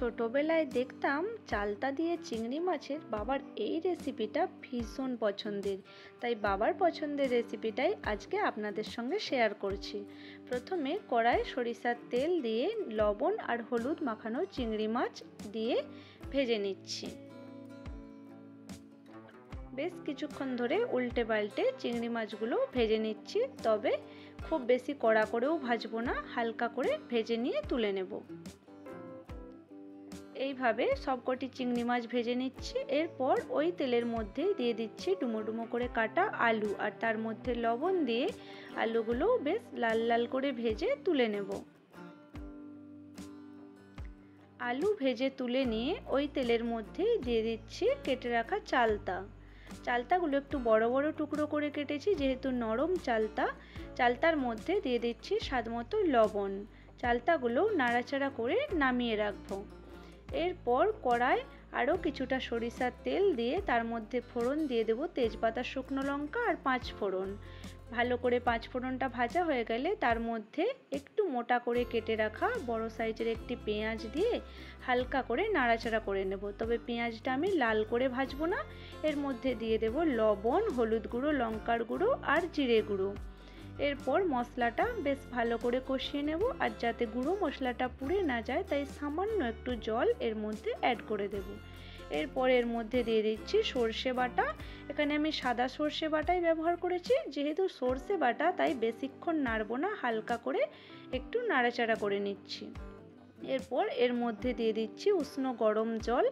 ছোটবেলায় দেখতাম চালতা দিয়ে চিংড়ি মাছের বাবার এই রেসিপিটা ভীষণ পছন্দের। তাই বাবার পছন্দের রেসিপিটাই আজকে আপনাদের সঙ্গে শেয়ার করছি। প্রথমে কড়ায় সরিষার তেল দিয়ে লবণ আর হলুদ মাখানো চিংড়ি মাছ দিয়ে ভেজে নিচ্ছি। বেশ কিছুক্ষণ ধরে উল্টে পাল্টে চিংড়ি মাছগুলো ভেজে নিচ্ছি, তবে খুব বেশি কড়া করেও ভাজবো না, হালকা করে ভেজে নিয়ে তুলে নেব। এইভাবে সবকটি চিংড়ি মাছ ভেজে নিচ্ছি। এরপর ওই তেলের মধ্যে দিয়ে দিচ্ছি ডুমো ডুমো করে কাটা আলু, আর তার মধ্যে লবণ দিয়ে আলুগুলো বেশ লাল লাল করে ভেজে তুলে নেব। আলু ভেজে তুলে নিয়ে ওই তেলের মধ্যে দিয়ে দিচ্ছি কেটে রাখা চালতাগুলো একটু বড় বড় টুকরো করে কেটেছি, যেহেতু নরম চালতার মধ্যে দিয়ে দিচ্ছি স্বাদমতো লবণ। চালতাগুলো নাড়াচাড়া করে নামিয়ে রাখবো। এরপর কড়ায় আরও কিছুটা সরিষার তেল দিয়ে তার মধ্যে ফোড়ন দিয়ে দেবো তেজপাতা, শুকনো লঙ্কা আর 5 ফোড়ন। ভালো করে 5 ফোড়নটা ভাজা হয়ে গেলে তার মধ্যে একটু মোটা করে কেটে রাখা বড় সাইজের একটি পেঁয়াজ দিয়ে হালকা করে নাড়াচাড়া করে নেব। তবে পেঁয়াজটা আমি লাল করে ভাজবো না। এর মধ্যে দিয়ে দেব লবণ, হলুদ গুঁড়ো, লঙ্কার গুঁড়ো আর জিরে গুঁড়ো। এরপর মশলাটা বেশ ভালো করে কষিয়ে নেব, আর যাতে গুঁড়ো মশলাটা পুড়ে না যায় তাই সামান্য একটু জল এর মধ্যে অ্যাড করে দেব। এরপর এর মধ্যে দিয়ে দিচ্ছি সর্ষে বাটা। এখানে আমি সাদা সর্ষে বাটাই ব্যবহার করেছি, যেহেতু সর্ষে বাটা তাই বেশিক্ষণ নাড়বো না, হালকা করে একটু নাড়াচাড়া করে নিচ্ছি। এরপর এর মধ্যে দিয়ে দিচ্ছি উষ্ণ গরম জল।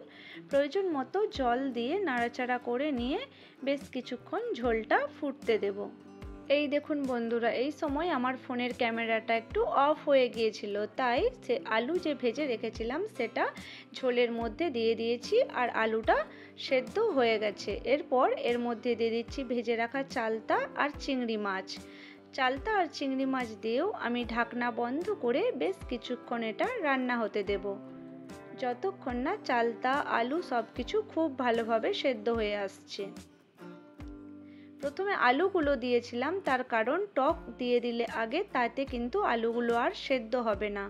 প্রয়োজন মতো জল দিয়ে নাড়াচাড়া করে নিয়ে বেশ কিছুক্ষণ ঝোলটা ফুটতে দেব। এই দেখুন বন্ধুরা, এই সময় আমার ফোনের ক্যামেরাটা একটু অফ হয়ে গিয়েছিল, তাই সে আলু যে ভেজে রেখেছিলাম সেটা ঝোলের মধ্যে দিয়ে দিয়েছি, আর আলুটা সেদ্ধ হয়ে গেছে। এরপর এর মধ্যে দিয়ে দিচ্ছি ভেজে রাখা চালতা আর চিংড়ি মাছ। চালতা আর চিংড়ি মাছ দিয়েও আমি ঢাকনা বন্ধ করে বেশ কিছুক্ষণ এটা রান্না হতে দেব, যতক্ষণ না চালতা আলু সব কিছু খুব ভালোভাবে সেদ্ধ হয়ে আসছে। প্রথমে আলুগুলো দিয়েছিলাম, তার কারণ টক দিয়ে দিলে আগে তাতে কিন্তু আলুগুলো আর সেদ্ধ হবে না।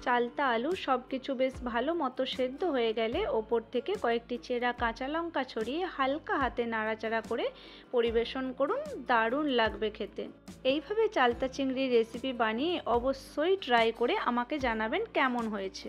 চালতা আলু সব কিছু বেশ ভালো মতো সেদ্ধ হয়ে গেলে ওপর থেকে কয়েকটি চেরা কাঁচা লঙ্কা ছড়িয়ে হালকা হাতে নাড়াচাড়া করে পরিবেশন করুন, দারুণ লাগবে খেতে। এইভাবে চালতা চিংড়ির রেসিপি বানিয়ে অবশ্যই ট্রাই করে আমাকে জানাবেন কেমন হয়েছে।